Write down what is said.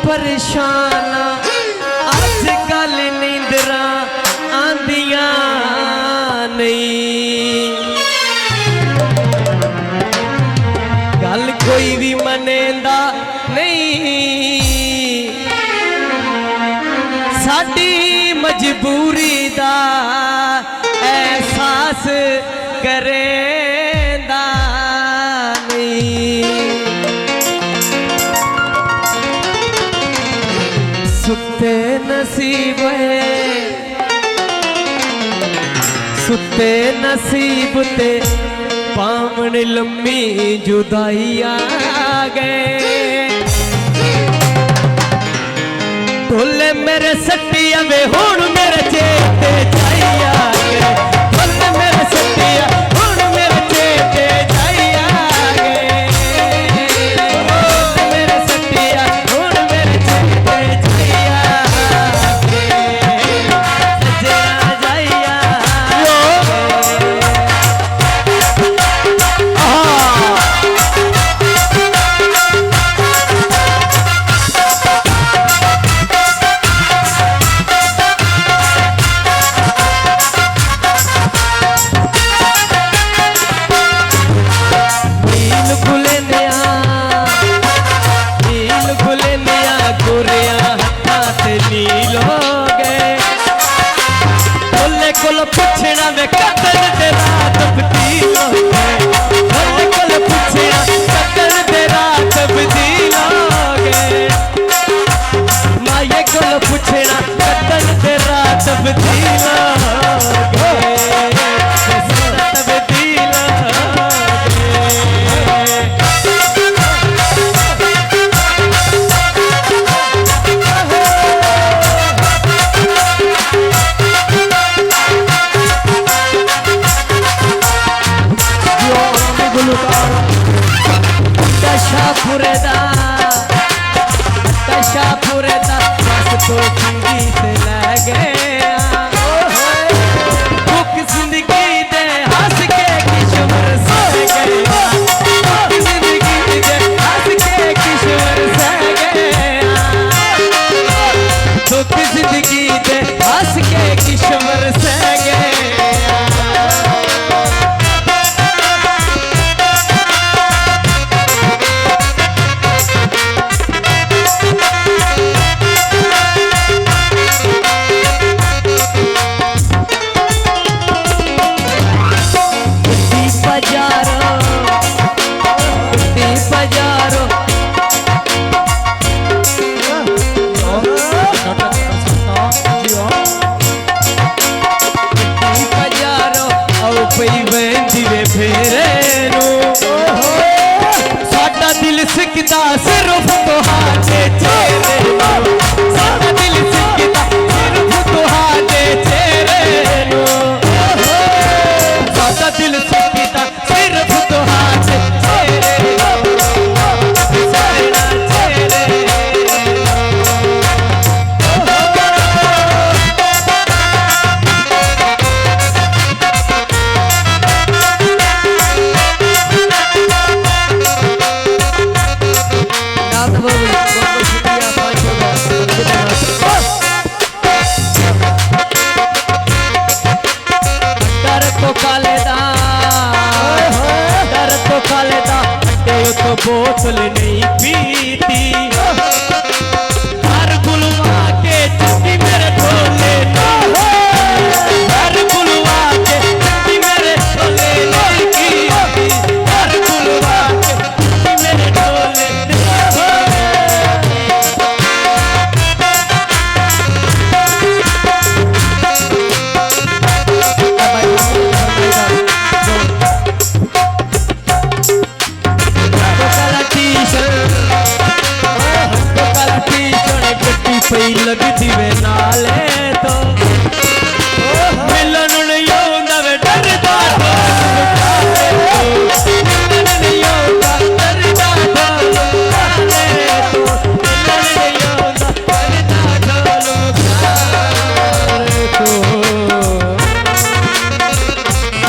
परेशान अजकल नींदरा आंदिया नहीं, गल कोई भी मनेंदा नहीं, साडी मजबूरी दा एहसास करेंदा नहीं। सुते नसीब सुते नसीब ते पावन लम्मी जुदाई आ गए, ढोले मेरे सट्टिया वे हुण मेरे चेते जाई आ गए, ढोले मेरे सट्टिया हुण मेरे चेते जाई आ गए, ढोले मेरे सट्टिया हुण मेरे चेते जाई आ गए, सजना जाई आ कोल पुछना में कतल दे रात बदील हो गए, कोल पुछना कतल दे रात बदील हो गए, माये कोल पुछना कतल दे रात बदील हो गए, रात बदील हो दशा पुरेदा बस तो